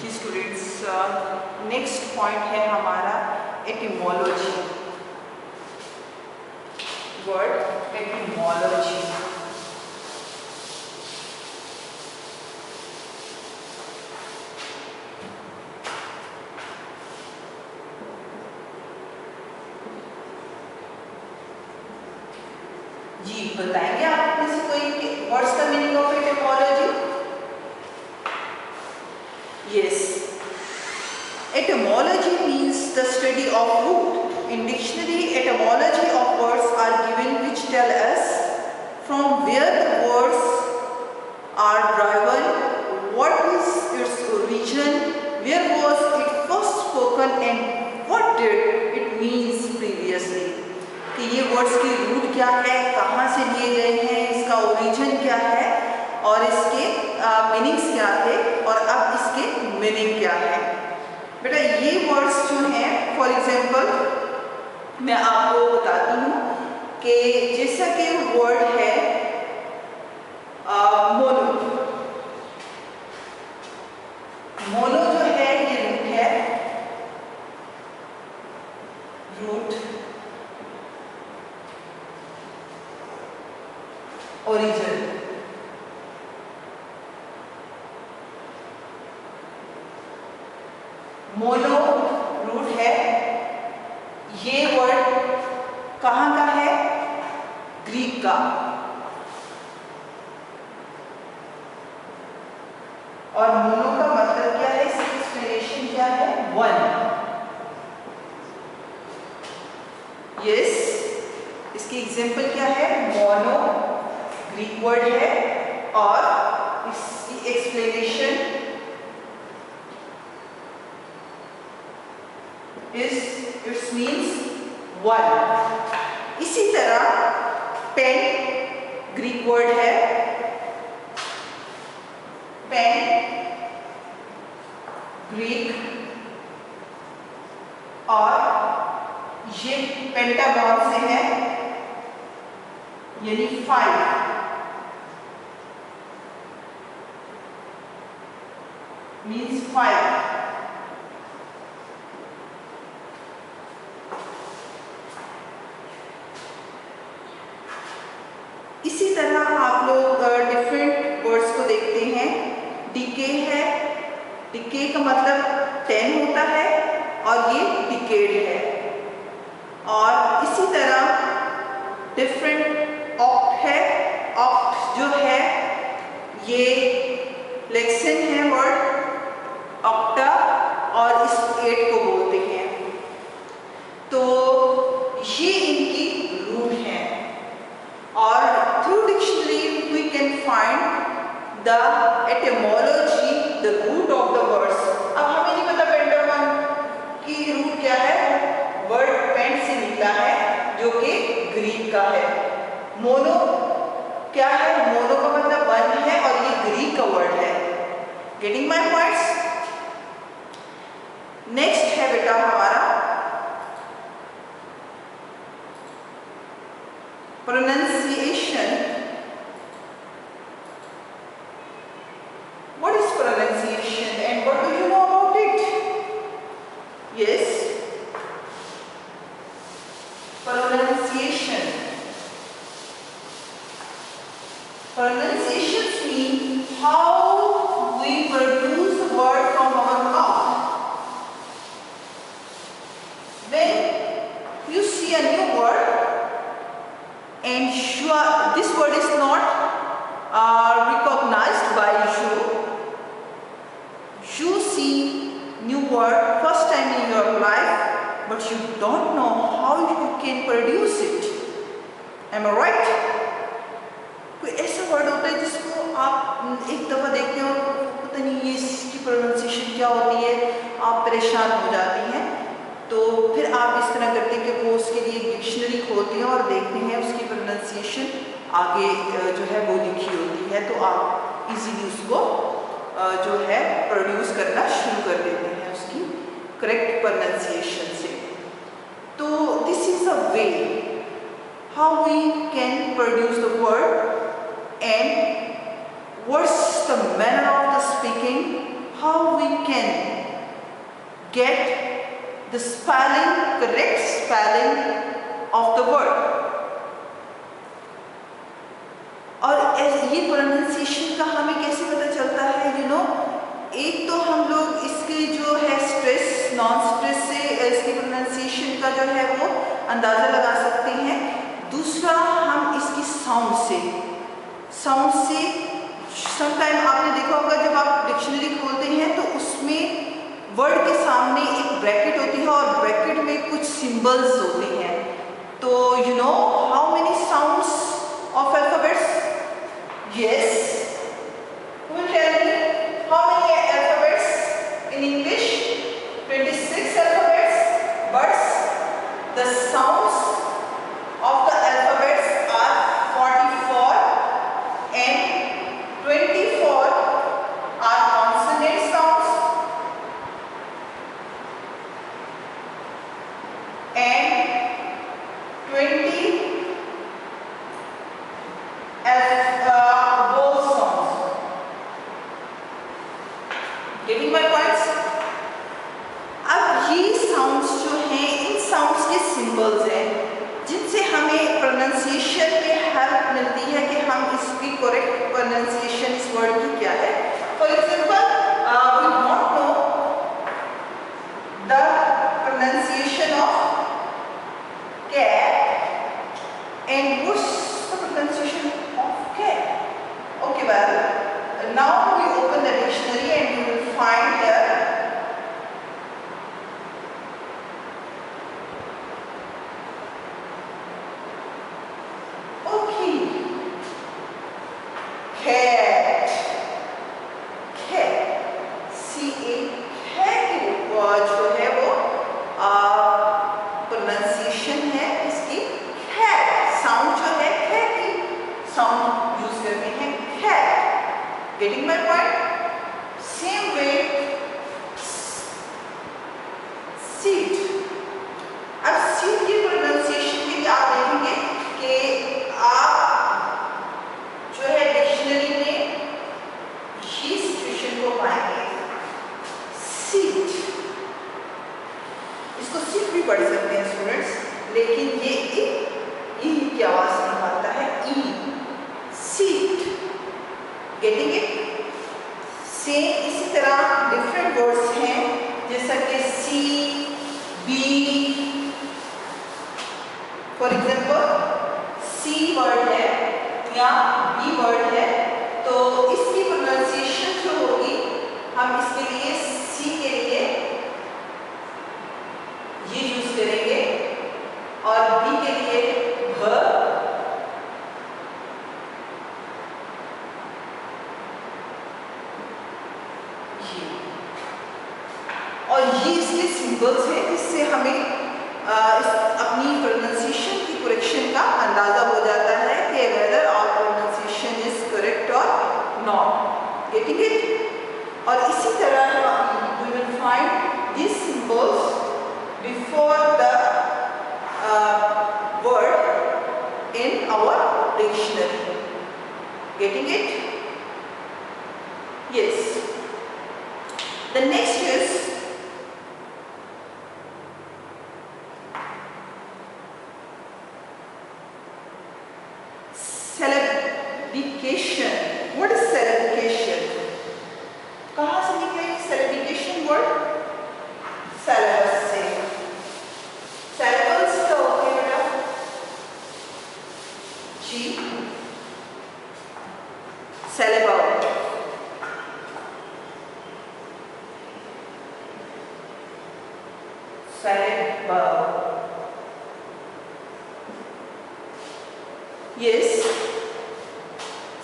जी students, next point है हमारा etymology. Word etymology. जी बताएंगे आप में से कोई वर्ड्स का meaning of etymology? Yes. Etymology means the study of root. In dictionary, etymology of words are given which tell us from where the words are derived, what is its origin, where was it first spoken and what did it means previously. कि ये words की root क्या है, कहाँ से लिए गए हैं, इसका ओरिजिन क्या है और इसके मीनिंग्स क्या थे और अब इसके मीनिंग क्या है। बेटा ये वर्ड्स जो हैं, फॉर एग्जांपल मैं आपको बताती हूँ कि जैसा कि वर्ड है मोनो। मोनो जो है ये रूट है, रूट ओरिजिन। मोनो रूट है, ये वर्ड कहाँ का है? ग्रीक का। और मोनो का मतलब क्या है, इसकी एक्सप्लेनेशन क्या है? वन। यस, इसकी एग्जांपल क्या है? मोनो ग्रीक वर्ड है और इसकी एक्सप्लेनेशन इट्स मीन्स वन। इसी तरह पेन ग्रीक वर्ड है, पेन ग्रीक और ये पेंटागन से है यानी 5। मीन्स 5। इसी तरह आप लोग डिफरेंट वर्ड्स को देखते हैं। डिके है, डिके का मतलब 10 होता है और ये डिकेड है। और इसी तरह डिफरेंट ऑक्ट है, ऑक्ट जो है ये लेक्सन है वर्ड ऑक्टा और इस 8 को बोलते हैं। तो ये इनकी रूट है और through dictionary we can find the etymology, the root of the words. अब हमें नहीं पता पेंटागन की रूट क्या है, वर्ड पेंट से निकला है जो कि ग्रीक का है। मोनो क्या है? मोनो का मतलब वन है और ये ग्रीक का वर्ड है। Getting my points? नेक्स्ट है बेटा हमारा pronunciation. What is pronunciation and what do you know about it? Yes, pronunciation. Pronunciations mean how we produce the word from our mouth. When you see a new word and this word is not recognized by you, you see new word first time in your life but you don't know how you can produce it. Am I right? कोई ऐसा word होता है जिसको आप एक दफ़ा देखते हो पता नहीं ये इसकी प्रोनाउंसिएशन क्या होती है, आप परेशान हो जाती हैं। तो फिर आप इस तरह करते हैं कि वो उसके लिए डिक्शनरी खोलते हैं और देखते हैं उसकी प्रोनाउंसिएशन आगे जो है वो लिखी होती है, तो आप इजीली उसको जो है प्रोड्यूस करना शुरू कर देते हैं उसकी करेक्ट प्रोनाउंसिएशन से। तो this is a way how we can produce the word and what's the manner of the speaking, how we can get the spelling, correct spelling of the word. और ये प्रोनाउंसिएशन का हमें कैसे पता चलता है, एक तो हम लोग इसके जो है स्ट्रेस नॉन स्ट्रेस से इसकी प्रोनाउंसिएशन का जो है वो अंदाज़ा लगा सकते हैं। दूसरा हम इसकी साउंड से समटाइम आपने देखा होगा जब आप डिक्शनरी खोलते हैं तो उसमें वर्ड के सामने एक ब्रैकेट होती है और ब्रैकेट में कुछ सिंबल्स होते हैं। तो how many sounds of alphabets? Yes. Who will tell me how many alphabets in English? 26 alphabets. But the sounds of the alphabets are 44 and 24 are consonant sounds and 20 vowel sounds. Getting my points? अब ये sounds जो हैं, इन sounds के symbols हैं जिनसे हमें pronunciation में help मिलती है कि हम इसकी करेक्ट प्रोनाउंसिएशन इस वर्ड की क्या है। For example we want know the pronunciation of cat and what's the pronunciation of cat. Okay, well, now we open the dictionary and you will find here okay, cat, C-A, cat जो है वो pronunciation है इसकी cat, sound जो है cat की sound use करते हैं cat. Getting my point? Same way seat. अब seat की प्रोनाउंसिएशन के लिए आप देखेंगे कि आप जो है डिक्शनरी में ये सिचुएशन को पाएंगे। सीट, इसको सीट भी पढ़ सकते हैं स्टूडेंट्स, लेकिन ये ई की आवाज निकालता है, E seat. Getting it? Same इसी तरह डिफरेंट वर्ड्स हैं जैसा कि sea, bee. For example sea word है या बी वर्ड है तो इसकी प्रोनाउंसिएशन जो होगी हम इसके लिए सी के लिए ये यूज करेंगे और बी के लिए भ। और ये इसके सिंबल्स हैं जिससे हमें अपनी प्रोनाउंसिएशन की करेक्शन का अंदाजा हो जाता है कि whether our pronunciation is correct और नॉट। Getting it? और इसी तरह we will find this symbols before the word in our dictionary. Getting it? Yes. The next is syllabication. What is syllabication? कहाँ से निकले syllabication word? Syllabus से। Syllables क्या होते हैं बेटा? जी, syllable। Syllable. Yes,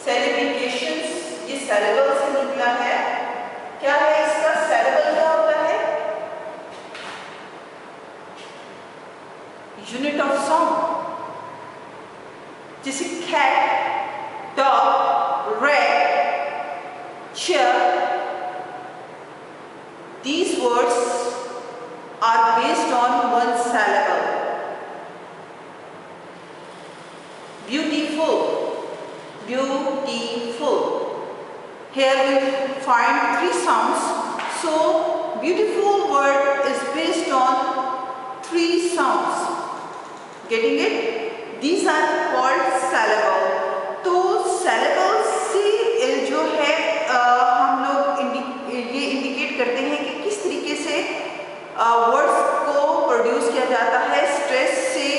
syllabications ये syllable से निकला है। क्या है इसका syllable क्या होता है? Unit of sound। जैसे cat, dog, rat, chair, these words are based on one syllable. Beautiful, beautiful. Here we find three sounds So beautiful word is based on 3 sounds. Getting it? These are called syllable. तो syllable से जो है हम लोग ये indicate करते हैं कि किस तरीके से वर्ड्स को प्रोड्यूस किया जाता है स्ट्रेस से,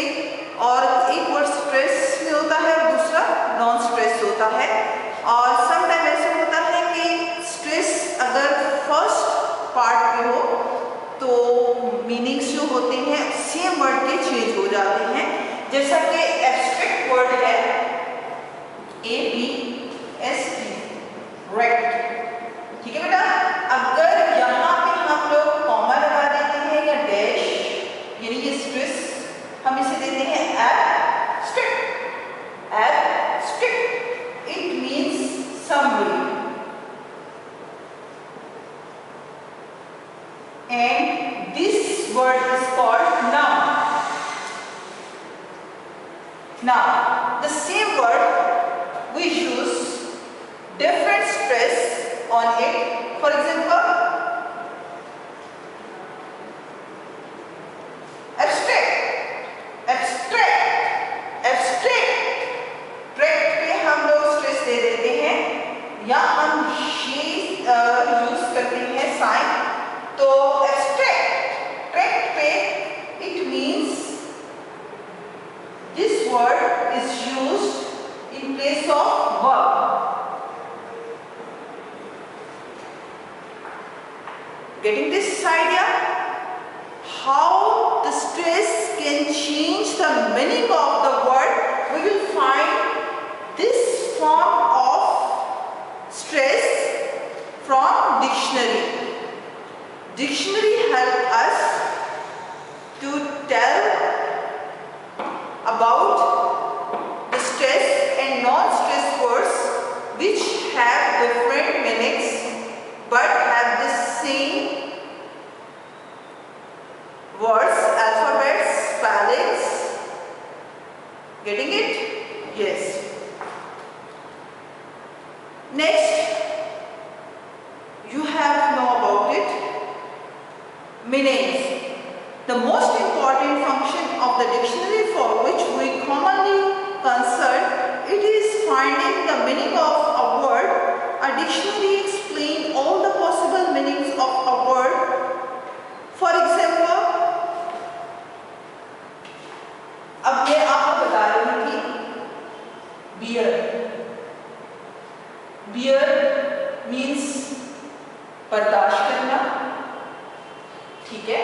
और एक वर्ड स्ट्रेस में होता है और दूसरा नॉन स्ट्रेस होता है। और सम टाइम ऐसा होता है कि स्ट्रेस अगर फर्स्ट पार्ट पे हो तो मीनिंग्स जो होते हैं सेम वर्ड के चेंज हो जाते हैं। जैसा कि एब्स्ट्रैक्ट वर्ड है ABST, रेक्ट। ठीक है बेटा, अगर यहाँ पे हम लोग कॉमा लगा देते हैं या डैश, यानी ये स्ट्रेस हम इसे देते हैं abstract. Abstract it means summary, and this word is called noun. Now the same word we use different stress on it. For example, abstract, abstract, abstract, tract पे हम लोग स्ट्रेस दे देते हैं या हम ये यूज करते हैं साइन। तो abstract, tract पे it means this word is used in place of verb. Getting this idea? How the stress can change the meaning of the word? We will find this form of stress from dictionary. Dictionary help us to tell about the stress and non-stress words which have different meanings but have the same words, alphabets, spellings. Getting it? Yes. Next, you have to know about it. Meanings. The most important function of the dictionary for which we commonly consult, it is finding the meaning of a word. A dictionary explains all the possible meanings of a word. For example, अब मैं आपको बता रही हूँ कि bear. Bear means बर्दाश्त करना। ठीक है,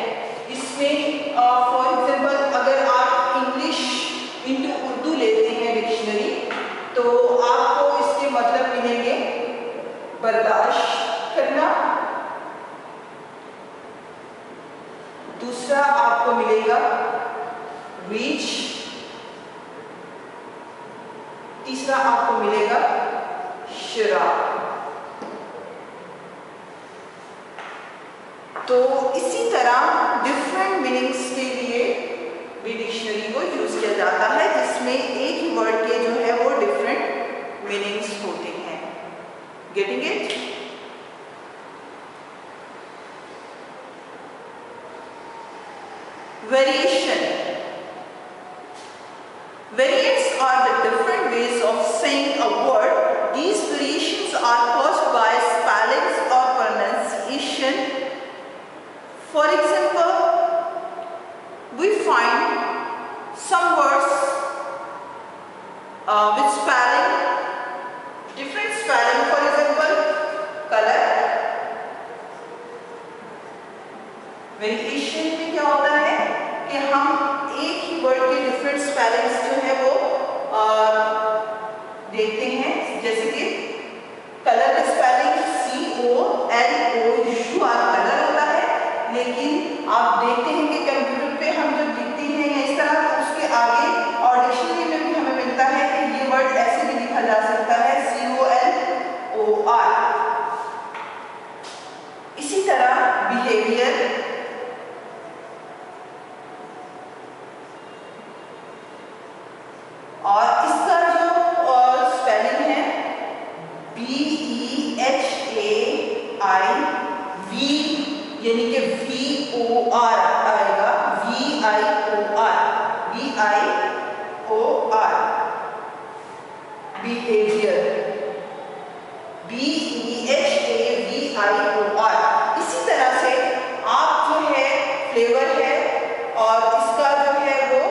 इसमें फॉर एग्जाम्पल अगर आप इंग्लिश इंटू उर्दू लेते हैं डिक्शनरी तो आपको इसके मतलब मिलेंगे बर्दाश्त करना, दूसरा आपको मिलेगा रीच, तीसरा आपको मिलेगा शराब। तो इसी तरह डिफरेंट मीनिंग्स के लिए भी डिक्शनरी को यूज किया जाता है जिसमें एक ही वर्ड के जो है वो डिफरेंट मीनिंग्स होते हैं। Getting it? Variation. Variants are the different ways of saying a word. These variations are caused by spellings or pronunciation. For example, we find some words with spelling, different spelling. For example, color. Variation में क्या होता है कि हम एक ही word के different spellings जो है वो देखते हैं। जैसे कि कलर का स्पेलिंग COLOUR कलर होता है, लेकिन आप देखते हैं कि कंप्यूटर पे हम जब लिखते हैं या इस तरह तो उसके आगे और डिक्शनरी में भी हमें मिलता है कि ये वर्ड ऐसे भी लिखा जा सकता है COLOR। इसी तरह बिहेवियर, और इसका जो स्पेलिंग है BEHAVIOR। वी यानी कि VOR आएगा, VIOR, बिहेवियर, BEHAVIOR। इसी तरह से आप जो है फ्लेवर है और इसका जो है वो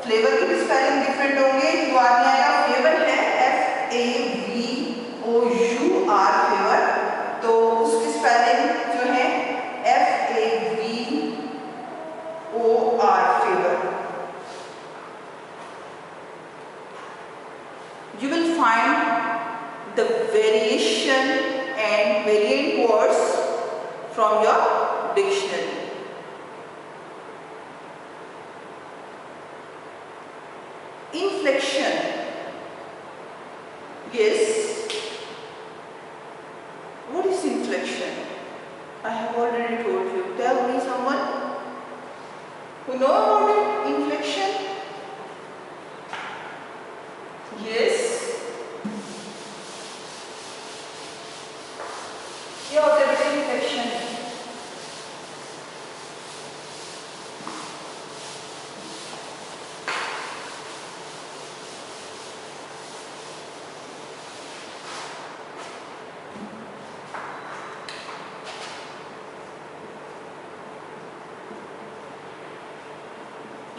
फ्लेवर की भी स्पेलिंग डिफरेंट होंगे। जो आदमी आएगा फ्लेवर है FAVOUR फ्लेवर, तो उसकी स्पेलिंग जो है FAVOR flavour. You will find the variation and variant words from your dictionary. Inflection. Yes. What is inflection? I have already told you. Tell me someone who know about it. Inflection. Yes. क्या होता है बेटा inflection?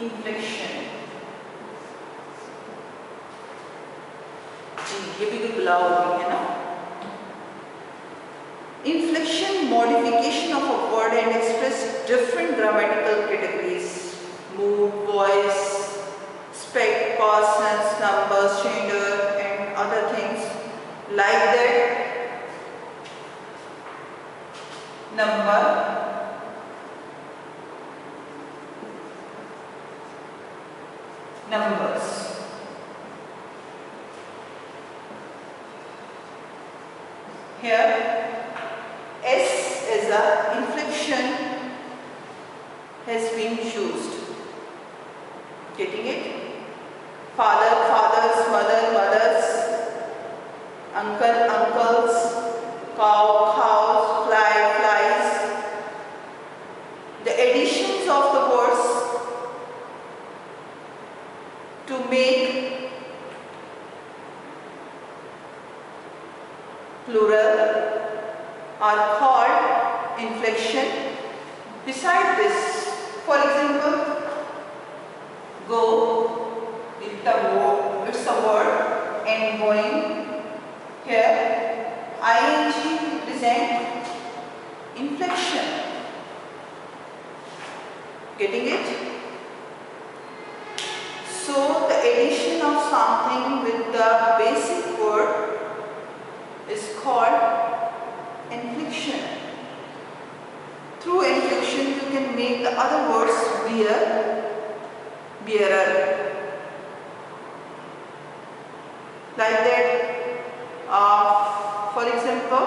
Inflection. जी ये भी कोई बुलाव होती है ना। Inflection, modification of a word and express different grammatical categories: mood, voice, spec, past tense, numbers, gender, and other things like that. Number, numbers. Here S as a inflection has been used. Getting it? Father, fathers, mother, mothers, uncle, uncles, cow, cows, fly, flies. The additions of the words to make plural are called inflection. Beside this, for example, go, it's a word, and going. Here ing represent inflection. Getting it? So the addition of something with the basic word is called inflection. Through inflection you can make the other words bearer. Like that, for example,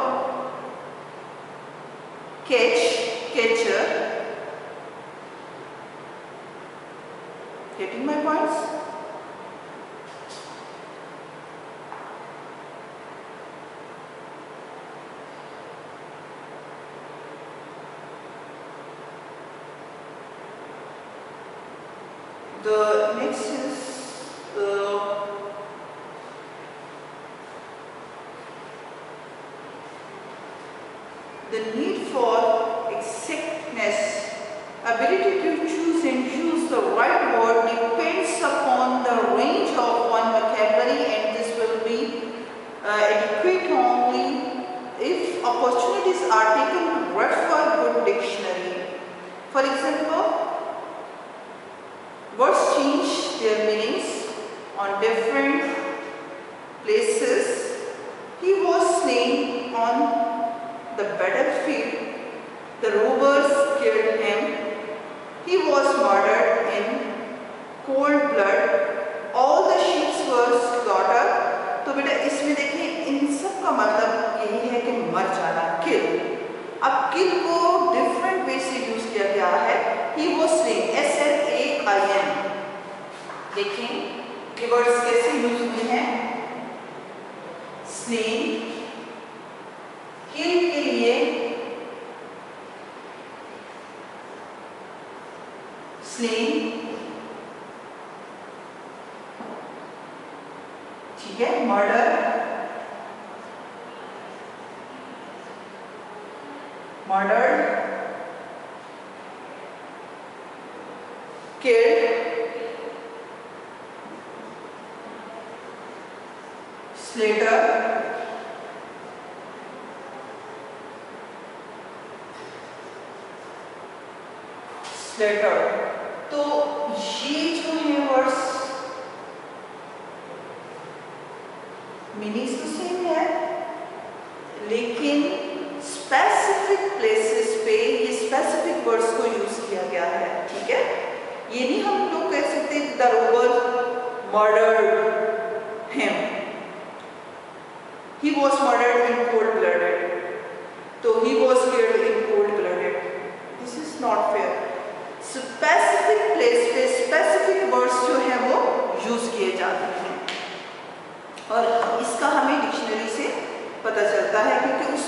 catch, catcher. Getting my points? The next is the need for exactness. Ability to choose and use the right word depends upon the range of one vocabulary, and this will be adequate only if opportunities are taken to refer good dictionary. For example, words change their meanings on different places. He was slain on the battlefield. The robbers killed him. He was murdered in cold blood. All the sheep were slaughtered. तो बेटा इसमें देखिए इन सब का मतलब यही है कि मर जाना, kill. अब kill को different way से use किया गया है. He was slain, SLAIN. देखें ये वर्ड्स कैसे यूज हुए हैं. slain, kill के लिए murdered, killed, slaughtered, slaughtered। तो ये जो है वर्ड्स मीनिंग्स तो सेम है, लेकिन स्पेसिफिक प्लेसेस पे ये स्पेसिफिक वर्ड्स को यूज किया गया है। ठीक है, ये नहीं हम लोग कह सकते the robber murdered him, he was murdered in cold blooded, तो he was killed in cold blooded, this is not fair. Specific place पे स्पेसिफिक वर्ड्स जो है वो यूज किए जाते हैं, और इसका हमें डिक्शनरी से पता चलता है, क्योंकि उस